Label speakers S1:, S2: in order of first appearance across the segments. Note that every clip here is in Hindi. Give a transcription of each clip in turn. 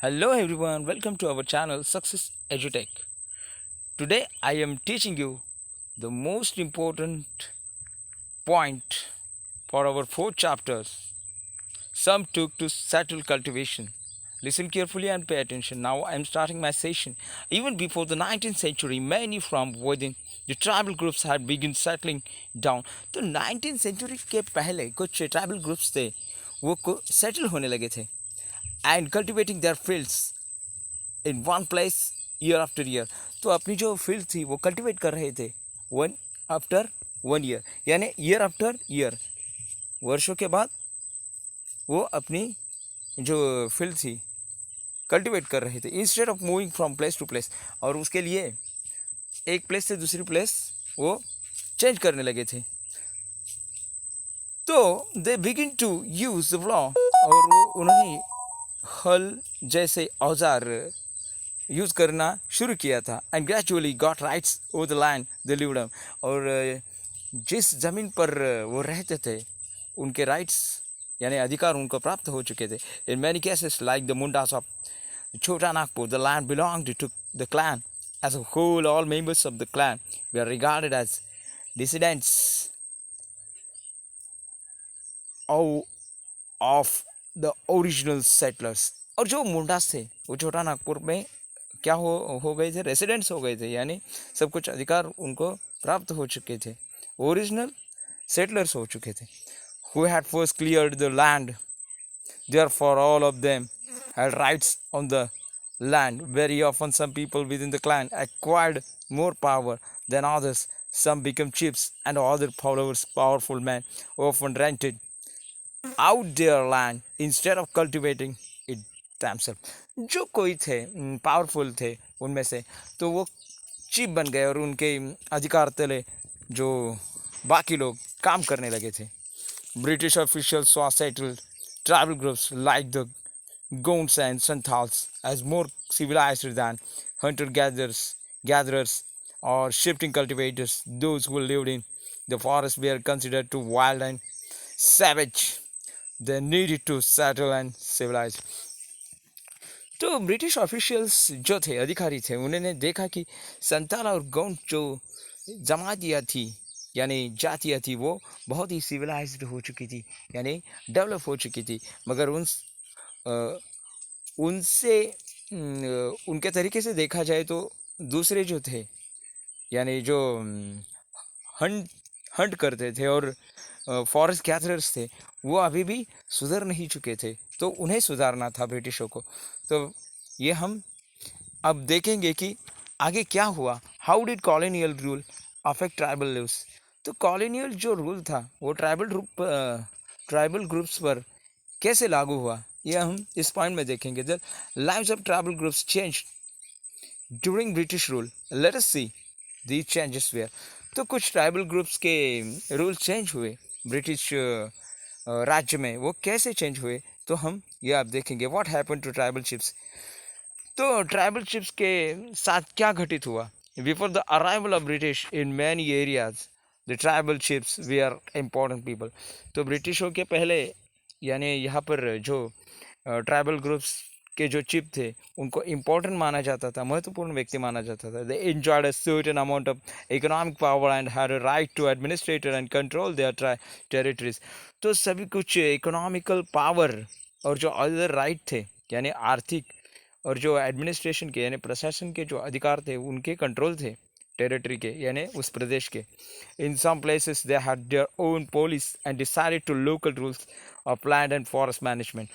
S1: Hello everyone, welcome to our channel Success Edutech. Today I am teaching you the most important point for our four chapters. Some took to settle cultivation. Listen carefully and pay attention. Now I am starting my session. Even before the 19th century, many from within the tribal groups had begun settling down. तो 19th century के पहले कुछ ट्राइबल ग्रुप्स थे वो सेटल होने लगे थे and cultivating their fields in one place year after year. तो अपनी जो फील्ड थी वो कल्टिवेट कर रहे थे वन आफ्टर वन ईयर, यानी ईयर आफ्टर ईयर, वर्षों के बाद वो अपनी जो फील्ड थी कल्टिवेट कर रहे थे instead of moving from place to place. और उसके लिए एक प्लेस से दूसरी प्लेस वो चेंज करने लगे थे. तो they begin to use the plough, और वो उन्होंने हल जैसे औजार यूज़ करना शुरू किया था. And gradually got rights over the land they lived on. और जिस ज़मीन पर वो रहते थे उनके राइट्स यानी अधिकार उनको प्राप्त हो चुके थे. In many cases like the Mundas of Chota Nagpur, the land belonged to the clan as a whole. All members of the clan they are regarded as descendants of the original settlers. और जो मुंडास थे वो छोटा नागपुर में क्या हो गए थे, रेसिडेंट्स हो गए थे, यानी सब कुछ अधिकार उनको प्राप्त हो चुके थे, ओरिजिनल सेटलर्स हो चुके थे. Who had first cleared the land, therefore all of them had rights on the land. Very often some people within the clan acquired more power than others. Some became chiefs and other followers. Powerful men often rented out their land instead of cultivating it themselves. जो कोई थे पावरफुल थे उनमें से, तो वो चीफ बन गए और उनके अधिकार तले जो बाकी लोग काम करने लगे थे. British officials saw settled tribal groups like the Gonds and Santals as more civilized than hunter-gatherers or shifting cultivators. Those who lived in the forest were considered too wild and savage. They needed to settle and civilize. तो ब्रिटिश ऑफिशियल्स जो थे, अधिकारी थे, उन्होंने देखा कि संताल और गौंड जो जमातियाँ थी यानी जातियाँ थी वो बहुत ही सिविलाइज्ड हो चुकी थी, यानी डेवलप हो चुकी थी. मगर उनसे उनके तरीके से देखा जाए तो दूसरे जो थे यानी जो हंट हंट करते थे और फॉरेस्ट गैदरर्स थे वो अभी भी सुधर नहीं चुके थे, तो उन्हें सुधारना था ब्रिटिशों को. तो ये हम अब देखेंगे कि आगे क्या हुआ. How did colonial rule affect tribal lives. तो कॉलोनियल जो रूल था वो ट्राइबल ग्रुप्स पर कैसे लागू हुआ, यह हम इस पॉइंट में देखेंगे. The lives of tribal groups change during British rule. Let us see these changes were. तो कुछ ट्राइबल ग्रुप्स के रूल चेंज हुए ब्रिटिश राज्य में. वो कैसे चेंज हुए तो हम ये आप देखेंगे. What happened to tribal chiefs. तो ट्राइबल चिप्स के साथ क्या घटित हुआ. Before the arrival of British in many areas the tribal chiefs were are important people. तो ब्रिटिशों के पहले यानी यहाँ पर जो ट्राइबल ग्रुप्स के जो चिप थे उनको इम्पोर्टेंट माना जाता था, महत्वपूर्ण व्यक्ति माना जाता था. They enjoyed a certain amount of economic power and had a right to administrate and control their territories. तो सभी कुछ इकोनॉमिकल पावर और जो अदर राइट थे यानी आर्थिक और जो एडमिनिस्ट्रेशन के यानी प्रशासन के जो अधिकार थे उनके कंट्रोल थे टेरिटरी के यानी उस प्रदेश के. In some places they had their own police and decided to local rules of land and forest management.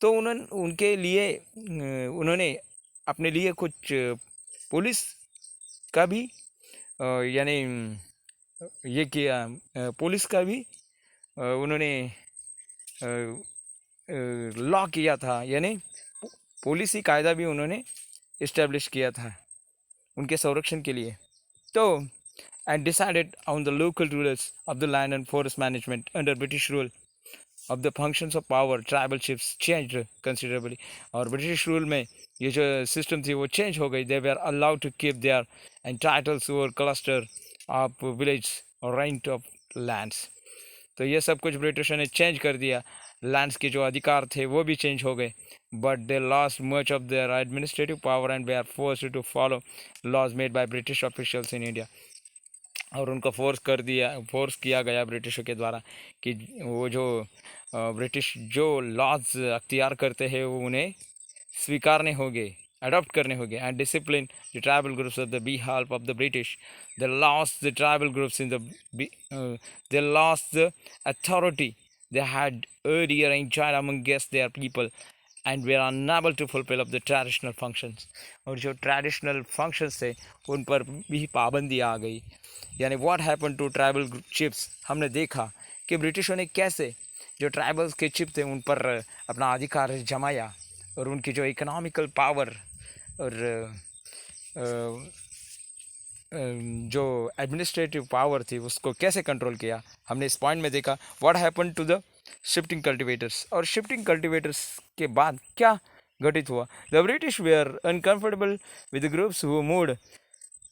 S1: तो उनके लिए उन्होंने अपने लिए कुछ पुलिस का भी यानी ये किया, पुलिस का भी उन्होंने लॉ किया था, यानी पुलिस ही कायदा भी उन्होंने इस्टेब्लिश किया था उनके संरक्षण के लिए. तो and decided on the local rulers of the land and forest management. Under British rule of the functions of power, tribal chiefs changed considerably. और ब्रिटिश रूल में ये जो सिस्टम थी वो चेंज हो गई. They were allowed to keep their entitles over cluster of village or rent of lands. तो ये सब कुछ ब्रिटिशों ने चेंज कर दिया लैंड्स के जो अधिकार थे वो भी चेंज हो गए, but they lost much of their administrative power and were are forced to follow laws made by British officials in India. और उनको फोर्स किया गया ब्रिटिशों के द्वारा कि वो जो ब्रिटिश जो लॉज अख्तियार करते हैं वो उन्हें स्वीकारने होंगे, अडॉप्ट करने होंगे, and discipline the tribal groups of the B help of the British they lost the tribal groups in the they lost the authority they had earlier enjoyed amongst their people and were unable to fulfill up the traditional functions। और जो ट्रेडिशनल फंक्शंस थे उन पर भी पाबंदी आ गई। यानी what happen to tribal chiefs, हमने देखा कि ब्रिटिशों ने कैसे जो ट्राइबल्स के चिप थे उन पर अपना अधिकार जमाया और उनकी जो इकोनॉमिकल पावर और जो एडमिनिस्ट्रेटिव पावर थी उसको कैसे कंट्रोल किया, हमने इस पॉइंट में देखा। What happen to the shifting cultivators, और शिफ्टिंग कल्टिवेटर्स के बाद क्या घटित हुआ। The British were uncomfortable with groups who moved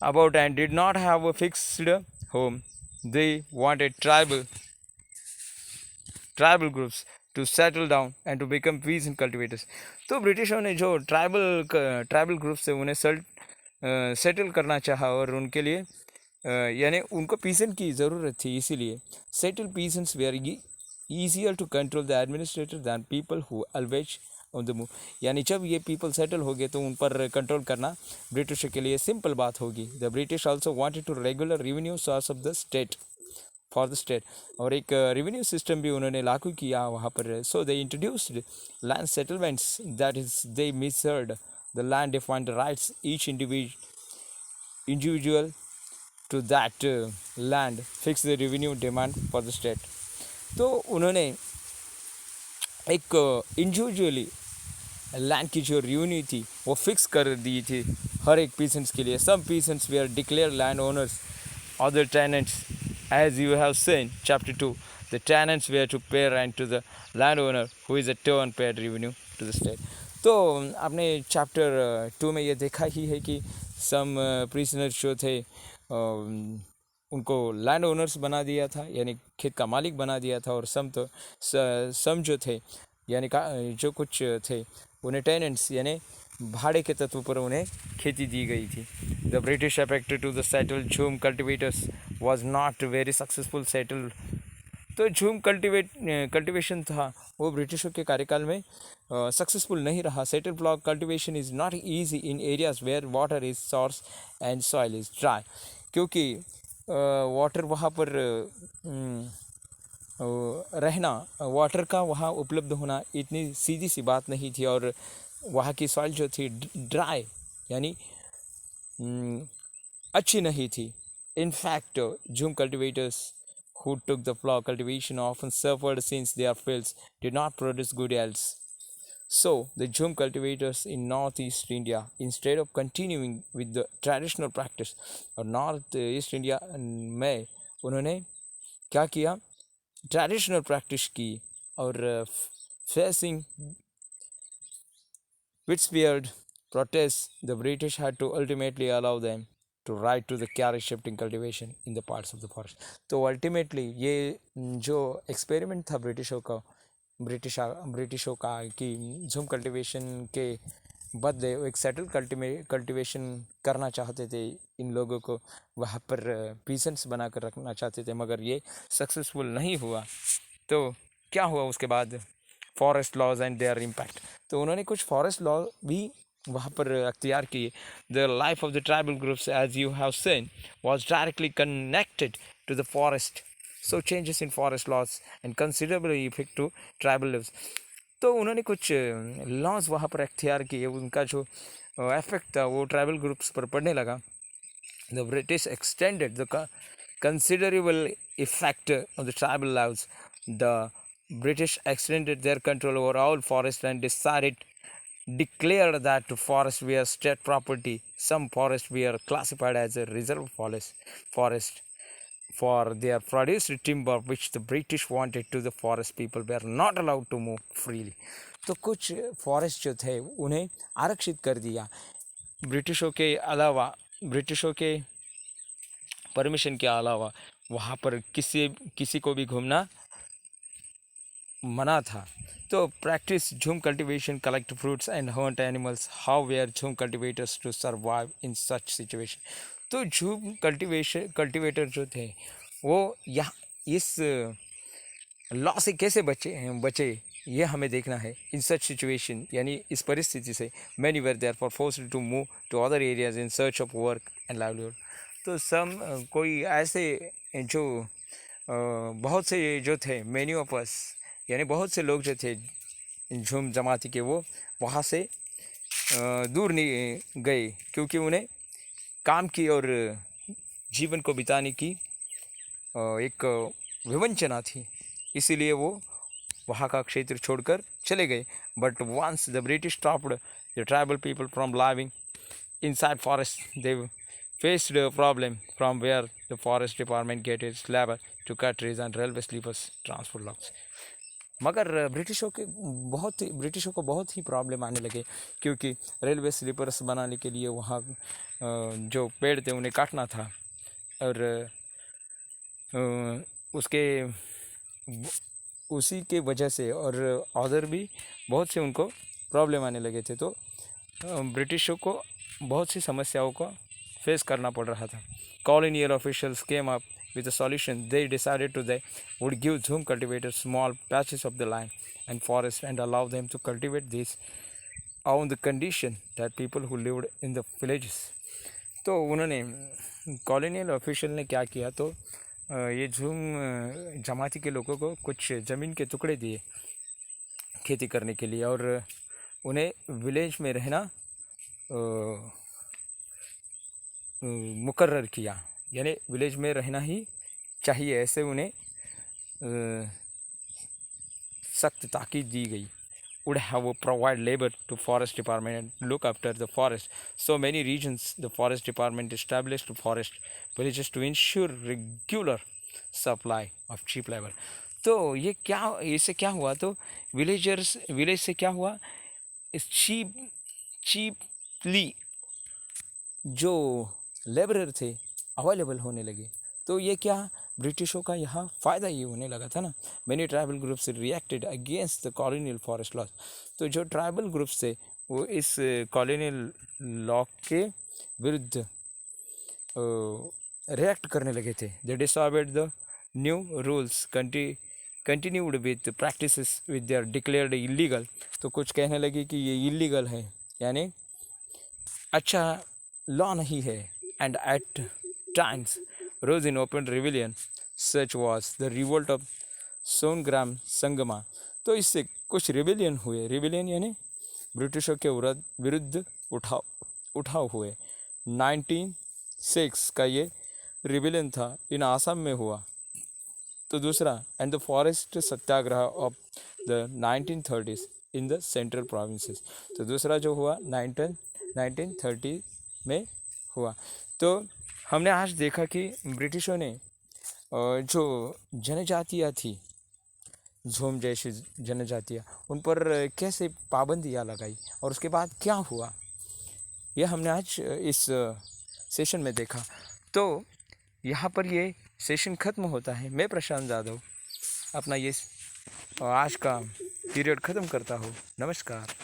S1: about and did not have a fixed home, they wanted tribal groups to settle down and to become peasant cultivators. तो ब्रिटिशों ने जो ट्राइबल ग्रुप्स थे उन्हें सेटल करना चाहा और उनके लिए यानी उनको पीसेंट की ज़रूरत थी, इसीलिए settle peasants were easier to control the administrator than people who always on the move. यानी जब ये पीपल सेटल हो गए तो उन पर कंट्रोल करना ब्रिटिश के लिए सिंपल बात होगी। The British also wanted to regular revenue source of the state for the state, और एक रेवेन्यू सिस्टम भी उन्होंने लागू किया वहाँ पर। So they introduced land settlements, that is they measured the land, defined the rights each individual to that land, fix the revenue demand for the state। तो उन्होंने एक इंडिविजुअली लैंड की जो रेवेन्यू थी वो फिक्स कर दी थी हर एक पीसेंट्स के लिए। Some peasants were declared land owners, other tenants, as you have seen chapter 2, the tenants were to pay rent to the landowner who is a turn paid revenue to the state। तो आपने चैप्टर 2 में ये देखा ही है कि सम प्रिजनर्स जो थे उनको लैंड ओनर्स बना दिया था, यानी खेत का मालिक बना दिया था, और सम जो थे यानी जो कुछ थे उन्हें टेनेंट्स यानी भाड़े के तत्व पर उन्हें खेती दी गई थी। The British affected to the settle jhum cultivators was not very successful settle. तो झूम कल्टिवेशन था वो ब्रिटिशों के कार्यकाल में सक्सेसफुल नहीं रहा। Settle block cultivation is not easy in areas where water is source and soil is dry, क्योंकि वाटर वहाँ पर रहना, वाटर का वहाँ उपलब्ध होना इतनी सीधी सी बात नहीं थी, और वहाँ की सॉइल जो थी ड्राई यानी अच्छी नहीं थी। In fact, Jhum cultivators who took the flower cultivation often suffered since their fields did not produce good yields. So, the Jhum cultivators in northeast India, instead of continuing with the traditional practice, और northeast India में उन्होंने क्या किया, ट्रेडिशनल प्रैक्टिस की, और facing widespread protests, the British had to ultimately allow them to right to the carry shifting cultivation in the parts of the forest। तो अल्टीमेटली ये जो एक्सपेरिमेंट था ब्रिटिशों का कि झूम कल्टिवेशन के बदले एक सेटल कल्टिवेशन करना चाहते थे, इन लोगों को वहाँ पर पीसेंट्स बना कर रखना चाहते थे, मगर ये सक्सेसफुल नहीं हुआ। तो क्या हुआ उसके बाद, forest laws and their impact. तो उन्होंने कुछ फॉरेस्ट लॉ भी वहाँ पर अख्तियार किए। The life of the tribal groups as you have seen was directly connected to the forest, so changes in forest laws and considerable effect to tribal lives. तो उन्होंने कुछ लॉज वहाँ पर अख्तियार किए, उनका जो इफेक्ट था वो ट्राइबल ग्रुप्स पर पड़ने लगा। The British extended the considerable effect of the tribal laws. The British extended their control over all forests and declared that forests were state property. Some forests were classified as a reserve forest for their produced timber, which the British wanted to the forest people were not allowed to move freely। तो कुछ फॉरेस्ट जो थे उन्हें आरक्षित कर दिया ब्रिटिशों के अलावा, ब्रिटिशों के परमिशन के अलावा वहाँ पर किसी को भी घूमना मना था। तो practice jhum cultivation, collect fruits and hunt animals, how were jhum cultivators to survive in such situation. तो झूम कल्टीवेटर जो थे वो यहाँ इस लॉ से कैसे बचे ये हमें देखना है। इन सच सिचुएशन यानी इस परिस्थिति से, many were therefore forced to move to other areas in search of work and livelihood. तो कोई ऐसे जो बहुत से जो थे, मैनी ऑफ अस यानी बहुत से लोग जो थे झूम जमाती के, वो वहाँ से दूर नहीं गए क्योंकि उन्हें काम की और जीवन को बिताने की एक विवंचना थी, इसीलिए वो वहाँ का क्षेत्र छोड़कर चले गए। But once the British stopped the tribal people from living inside forest, they faced a problem from where the forest department get its labor to cut trees and railway sleepers transport logs। मगर ब्रिटिशों को बहुत ही प्रॉब्लम आने लगे क्योंकि रेलवे स्लीपर्स बनाने के लिए वहाँ जो पेड़ थे उन्हें काटना था और उसके उसी के वजह से और अदर भी बहुत से उनको प्रॉब्लम आने लगे थे। तो ब्रिटिशों को बहुत सी समस्याओं का फेस करना पड़ रहा था। Colonial officials came up with a solution. They decided they would give Zoom cultivators small patches of the land and forest and allow them to cultivate these on the condition that people who lived in the villages। तो उन्होंने कॉलोनियल ऑफिशियल ने क्या किया, तो ये झूम जमाती के लोगों को कुछ ज़मीन के टुकड़े दिए खेती करने के लिए और उन्हें विलेज में रहना मुकर्रर किया, यानी विलेज में रहना ही चाहिए, ऐसे उन्हें सख्त ताकीद दी गई। would have provide labor to forest department and look after the forest. So many regions the forest department established forest villages to ensure regular supply of cheap labor। तो ये क्या, इससे क्या हुआ, तो विलेज से क्या हुआ, इस चीपली जो लेबरर थे अवेलेबल होने लगे। तो ये क्या, ब्रिटिशों का यहाँ फ़ायदा ये होने लगा था ना। Many tribal groups reacted against the colonial forest laws. तो जो ट्राइबल ग्रुप्स थे वो इस कॉलोनियल लॉ के विरुद्ध रिएक्ट करने लगे थे। They disobeyed the new rules, continued with practices with their declared illegal. तो कुछ कहने लगे कि ये इलीगल है, यानी अच्छा लॉ नहीं है। And at times rose in open rebellion, such was the revolt of Sonaram Sangma. तो इससे कुछ रिबेलियन हुए, रिबेलियन यानी ब्रिटिशों के विरुद्ध उठाव हुए। 1906 का ये रिबेलियन था, इन आसाम में हुआ। तो दूसरा, and the forest Satyagraha of the 1930s in the central provinces. तो दूसरा जो हुआ 1930 में हुआ। तो हमने आज देखा कि ब्रिटिशों ने जो जनजातियाँ थी, झूम जैसी जनजातियाँ, उन पर कैसे पाबंदियाँ लगाई और उसके बाद क्या हुआ, यह हमने आज इस सेशन में देखा। तो यहाँ पर ये सेशन ख़त्म होता है। मैं प्रशांत यादव अपना ये आज का पीरियड ख़त्म करता हूँ। नमस्कार।